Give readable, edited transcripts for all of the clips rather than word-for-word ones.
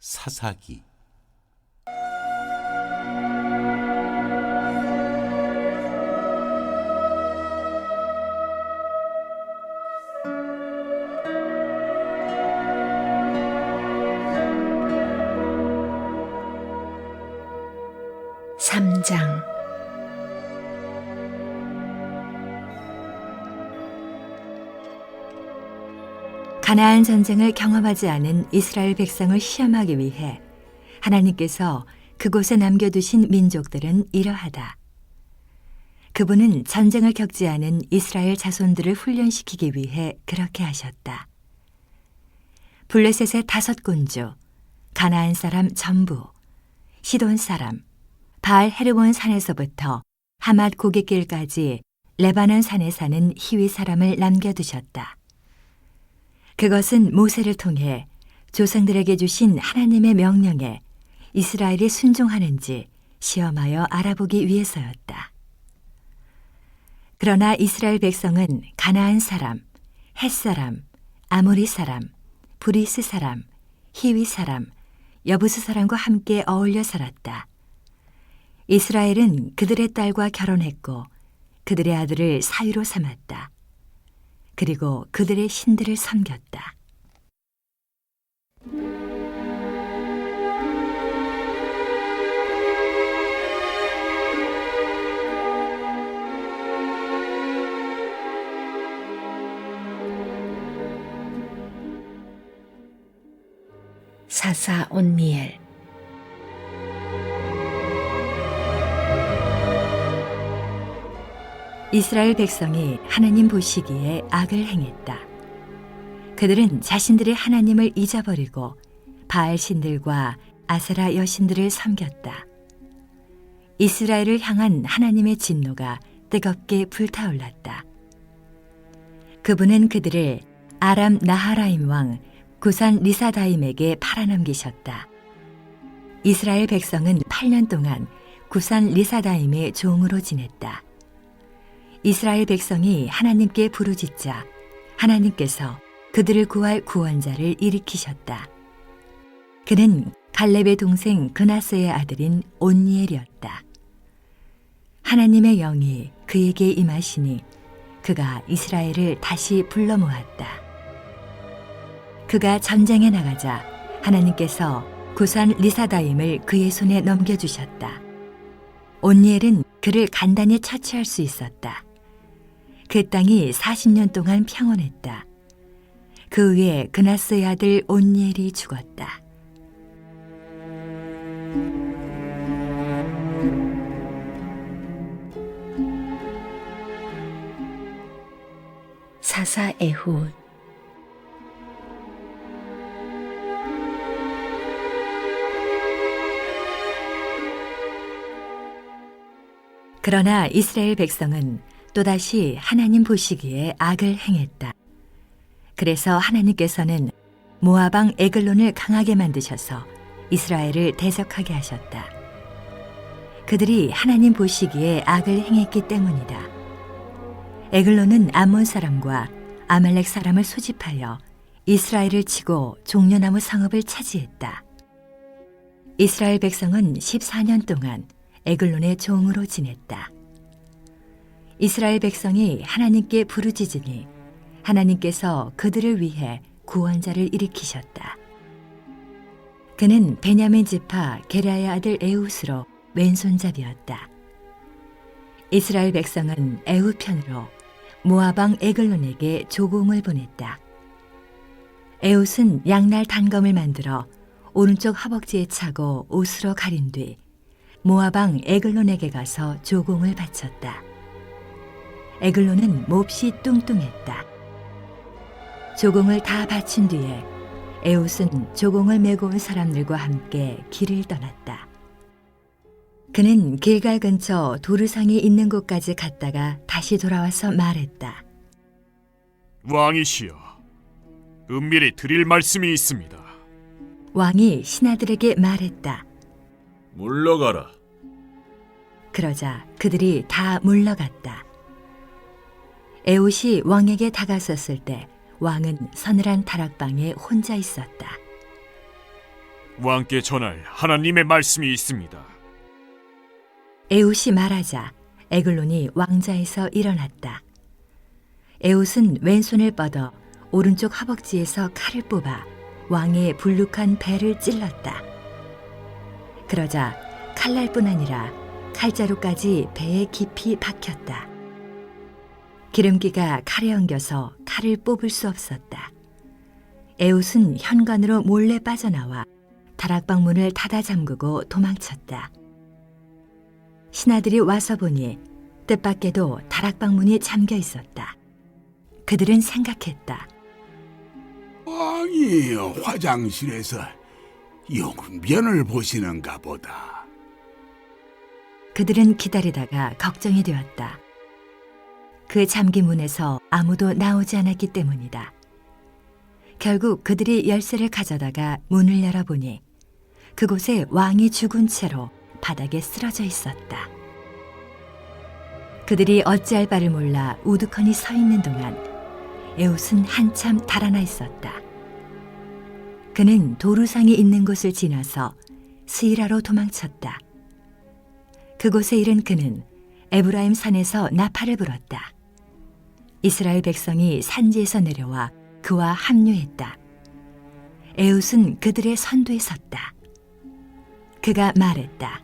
사사기. 삼장. 가나안 전쟁을 경험하지 않은 이스라엘 백성을 시험하기 위해 하나님께서 그곳에 남겨두신 민족들은 이러하다. 그분은 전쟁을 겪지 않은 이스라엘 자손들을 훈련시키기 위해 그렇게 하셨다. 블레셋의 5군주, 가나안 사람 전부, 시돈 사람, 바알 헤르몬 산에서부터 하맛 고깃길까지 레바논 산에 사는 히위 사람을 남겨두셨다. 그것은 모세를 통해 조상들에게 주신 하나님의 명령에 이스라엘이 순종하는지 시험하여 알아보기 위해서였다. 그러나 이스라엘 백성은 가나안 사람, 헷 사람, 아모리 사람, 브리스 사람, 히위 사람, 여부스 사람과 함께 어울려 살았다. 이스라엘은 그들의 딸과 결혼했고 그들의 아들을 사위로 삼았다. 그리고 그들의 신들을 섬겼다. 사사 온니엘. 이스라엘 백성이 하나님 보시기에 악을 행했다. 그들은 자신들의 하나님을 잊어버리고 바알 신들과 아세라 여신들을 섬겼다. 이스라엘을 향한 하나님의 진노가 뜨겁게 불타올랐다. 그분은 그들을 아람 나하라임 왕 구산 리사다임에게 팔아넘기셨다. 이스라엘 백성은 8년 동안 구산 리사다임의 종으로 지냈다. 이스라엘 백성이 하나님께 부르짖자 하나님께서 그들을 구할 구원자를 일으키셨다. 그는 갈렙의 동생 그나스의 아들인 온니엘이었다. 하나님의 영이 그에게 임하시니 그가 이스라엘을 다시 불러 모았다. 그가 전쟁에 나가자 하나님께서 구산 리사다임을 그의 손에 넘겨주셨다. 온니엘은 그를 간단히 처치할 수 있었다. 그 땅이 40년 동안 평온했다. 그 위에 그나스의 아들 온니엘이 죽었다. 사사 에훗. 그러나 이스라엘 백성은 또다시 하나님 보시기에 악을 행했다. 그래서 하나님께서는 모압 왕 에글론을 강하게 만드셔서 이스라엘을 대적하게 하셨다. 그들이 하나님 보시기에 악을 행했기 때문이다. 에글론은 암몬 사람과 아말렉 사람을 소집하여 이스라엘을 치고 종려나무 성읍을 차지했다. 이스라엘 백성은 14년 동안 에글론의 종으로 지냈다. 이스라엘 백성이 하나님께 부르짖으니 하나님께서 그들을 위해 구원자를 일으키셨다. 그는 베냐민 지파 게라의 아들 에훗으로 왼손잡이였다. 이스라엘 백성은 에훗 편으로 모압 왕 에글론에게 조공을 보냈다. 에훗은 양날 단검을 만들어 오른쪽 허벅지에 차고 옷으로 가린 뒤 모압 왕 에글론에게 가서 조공을 바쳤다. 에글론은 몹시 뚱뚱했다. 조공을 다 바친 뒤에 에훗은 조공을 메고 온 사람들과 함께 길을 떠났다. 그는 길갈 근처 도르상이 있는 곳까지 갔다가 다시 돌아와서 말했다. 왕이시여, 은밀히 드릴 말씀이 있습니다. 왕이 신하들에게 말했다. 물러가라. 그러자 그들이 다 물러갔다. 에훗이 왕에게 다가섰을 때 왕은 서늘한 다락방에 혼자 있었다. 왕께 전할 하나님의 말씀이 있습니다. 에훗이 말하자 에글론이 왕자에서 일어났다. 에훗은 왼손을 뻗어 오른쪽 허벅지에서 칼을 뽑아 왕의 불룩한 배를 찔렀다. 그러자 칼날뿐 아니라 칼자루까지 배에 깊이 박혔다. 기름기가 칼에 엉겨서 칼을 뽑을 수 없었다. 에훗은 현관으로 몰래 빠져나와 다락방문을 닫아 잠그고 도망쳤다. 신하들이 와서 보니 뜻밖에도 다락방문이 잠겨 있었다. 그들은 생각했다. 왕이 화장실에서 용변을 보시는가 보다. 그들은 기다리다가 걱정이 되었다. 그 잠긴 문에서 아무도 나오지 않았기 때문이다. 결국 그들이 열쇠를 가져다가 문을 열어보니 그곳에 왕이 죽은 채로 바닥에 쓰러져 있었다. 그들이 어찌할 바를 몰라 우두커니 서 있는 동안 에훗은 한참 달아나 있었다. 그는 도루상이 있는 곳을 지나서 스이라로 도망쳤다. 그곳에 이른 그는 에브라임 산에서 나팔을 불었다. 이스라엘 백성이 산지에서 내려와 그와 합류했다. 에훗은 그들의 선두에 섰다. 그가 말했다.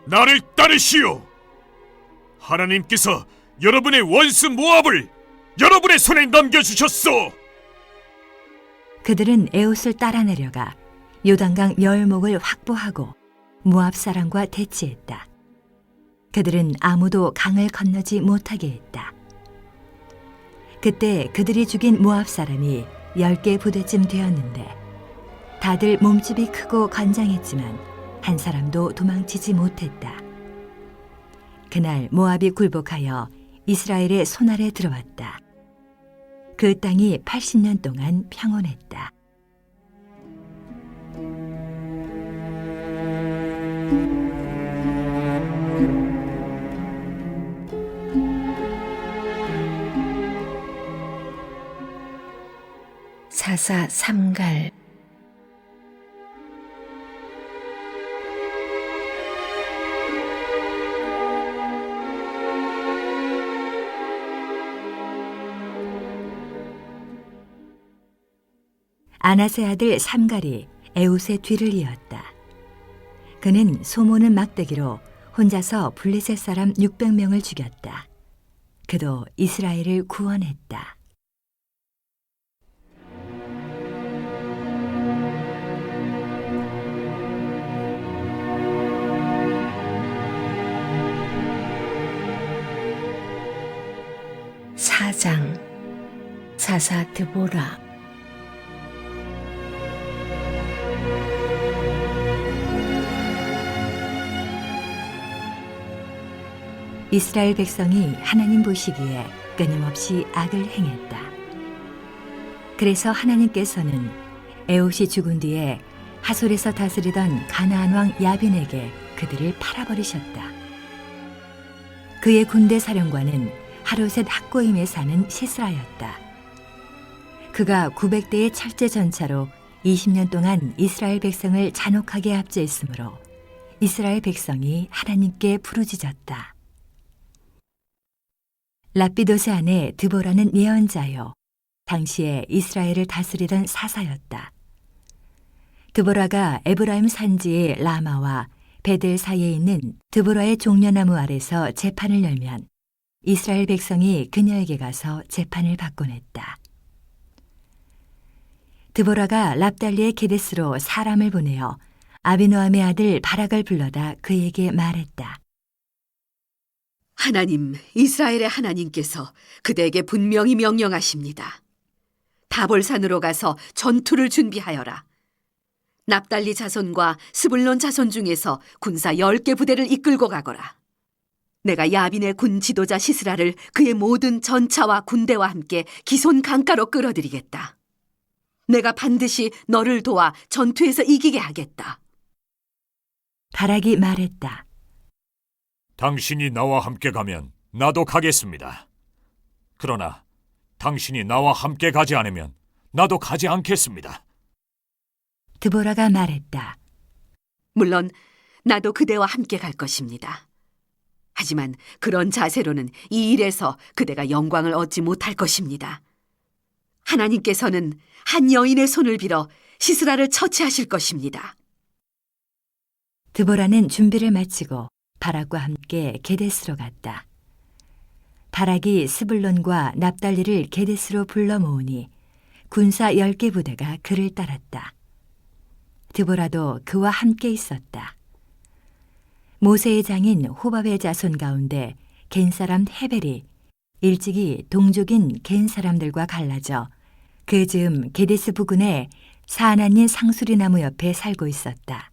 나를 따르시오. 하나님께서 여러분의 원수 모압을 여러분의 손에 넘겨주셨소. 그들은 에훗을 따라 내려가 요단강 열목을 확보하고 모압 사람과 대치했다. 그들은 아무도 강을 건너지 못하게 했다. 그때 그들이 죽인 모압 사람이 10개 부대쯤 되었는데 다들 몸집이 크고 건장했지만 한 사람도 도망치지 못했다. 그날 모압이 굴복하여 이스라엘의 손 아래 들어왔다. 그 땅이 80년 동안 평온했다. 사사 삼갈. 아낫의 아들 삼갈이 에훗의 뒤를 이었다. 그는 소모는 막대기로 혼자서 블레셋 사람 600명을 죽였다. 그도 이스라엘을 구원했다. 사장. 사사 드보라. 이스라엘 백성이 하나님 보시기에 끊임없이 악을 행했다. 그래서 하나님께서는 에훗이 죽은 뒤에 하솔에서 다스리던 가나안 왕 야빈에게 그들을 팔아버리셨다. 그의 군대 사령관은 하루셋 학고임에 사는 시스라였다. 그가 900대의 철제 전차로 20년 동안 이스라엘 백성을 잔혹하게 압제했으므로 이스라엘 백성이 하나님께 부르짖었다. 라피도스 아내 드보라는 예언자요, 당시에 이스라엘을 다스리던 사사였다. 드보라가 에브라임 산지의 라마와 베델 사이에 있는 드보라의 종려나무 아래서 재판을 열면 이스라엘 백성이 그녀에게 가서 재판을 받곤 했다. 드보라가 랍달리의 게데스로 사람을 보내어 아비노함의 아들 바락을 불러다 그에게 말했다. 하나님, 이스라엘의 하나님께서 그대에게 분명히 명령하십니다. 다볼산으로 가서 전투를 준비하여라. 납달리 자손과 스불론 자손 중에서 군사 10개 부대를 이끌고 가거라. 내가 야빈의 군 지도자 시스라를 그의 모든 전차와 군대와 함께 기손 강가로 끌어들이겠다. 내가 반드시 너를 도와 전투에서 이기게 하겠다. 바락이 말했다. 당신이 나와 함께 가면 나도 가겠습니다. 그러나 당신이 나와 함께 가지 않으면 나도 가지 않겠습니다. 드보라가 말했다. 물론 나도 그대와 함께 갈 것입니다. 하지만 그런 자세로는 이 일에서 그대가 영광을 얻지 못할 것입니다. 하나님께서는 한 여인의 손을 빌어 시스라를 처치하실 것입니다. 드보라는 준비를 마치고 바락과 함께 게데스로 갔다. 바락이 스불론과 납달리를 게데스로 불러 모으니 군사 10개 부대가 그를 따랐다. 드보라도 그와 함께 있었다. 모세의 장인 호밥의 자손 가운데 겐 사람 헤벨이 일찍이 동족인 겐 사람들과 갈라져 그 즈음 게데스 부근에 사하나님 상수리 나무 옆에 살고 있었다.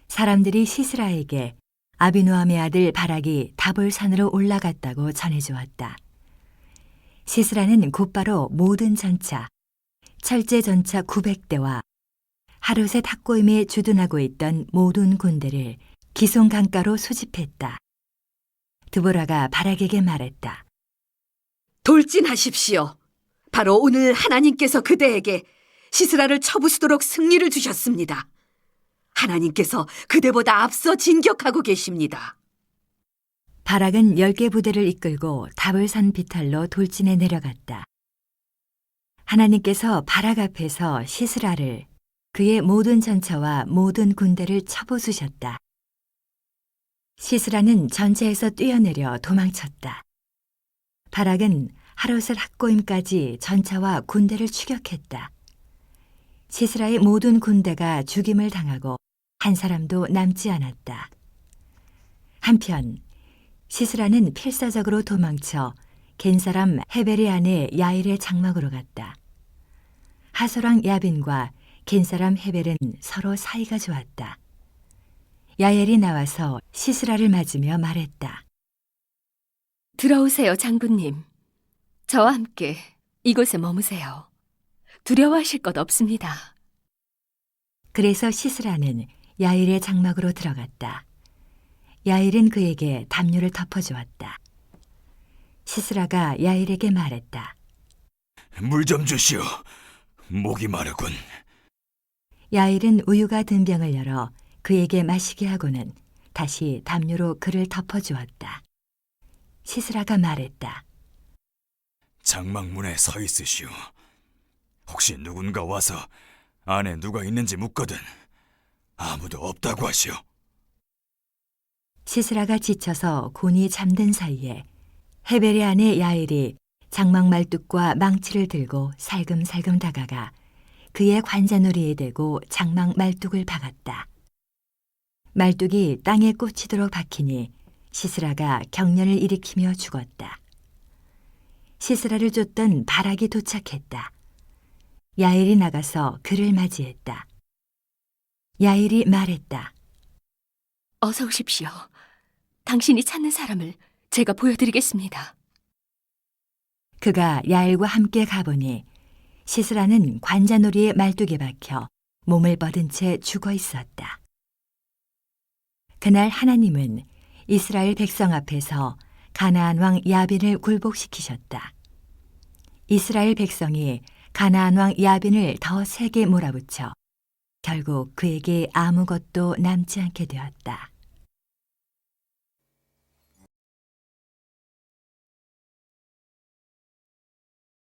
사람들이 시스라에게 아비노함의 아들 바락이 다볼산으로 올라갔다고 전해주었다. 시스라는 곧바로 모든 전차, 철제 전차 900대와 하룻의 탁고임에 주둔하고 있던 모든 군대를 기송 강가로 소집했다. 드보라가 바락에게 말했다. 돌진하십시오. 바로 오늘 하나님께서 그대에게 시스라를 쳐부수도록 승리를 주셨습니다. 하나님께서 그대보다 앞서 진격하고 계십니다. 바락은 10개 부대를 이끌고 다볼산 비탈로 돌진해 내려갔다. 하나님께서 바락 앞에서 시스라를 그의 모든 전차와 모든 군대를 쳐부수셨다. 시스라는 전체에서 뛰어내려 도망쳤다. 바락은 하롯을 학고임까지 전차와 군대를 추격했다. 시스라의 모든 군대가 죽임을 당하고 한 사람도 남지 않았다. 한편 시스라는 필사적으로 도망쳐 겐 사람 헤벨의 아내 야일의 장막으로 갔다. 하소랑 야빈과 겐 사람 헤벨은 서로 사이가 좋았다. 야엘이 나와서 시스라를 맞으며 말했다. 들어오세요, 장군님. 저와 함께 이곳에 머무세요. 두려워하실 것 없습니다. 그래서 시스라는 야일의 장막으로 들어갔다. 야일은 그에게 담요를 덮어주었다. 시스라가 야일에게 말했다. 물 좀 주시오. 목이 마르군. 야일은 우유가 든 병을 열어 그에게 마시게 하고는 다시 담요로 그를 덮어주었다. 시스라가 말했다. 장막문에 서 있으시오. 혹시 누군가 와서 안에 누가 있는지 묻거든 아무도 없다고 하시오. 시스라가 지쳐서 곤히 잠든 사이에 헤벨의 아내 야일이 장막 말뚝과 망치를 들고 살금살금 다가가 그의 관자놀이에 대고 장막 말뚝을 박았다. 말뚝이 땅에 꽂히도록 박히니 시스라가 경련을 일으키며 죽었다. 시스라를 쫓던 바락이 도착했다. 야일이 나가서 그를 맞이했다. 야일이 말했다. 어서 오십시오. 당신이 찾는 사람을 제가 보여드리겠습니다. 그가 야일과 함께 가보니 시스라는 관자놀이의 말뚝에 박혀 몸을 뻗은 채 죽어 있었다. 그날 하나님은 이스라엘 백성 앞에서 가나안 왕 야빈을 굴복시키셨다. 이스라엘 백성이 가나안 왕 야빈을 더 세게 몰아붙여 결국 그에게 아무것도 남지 않게 되었다.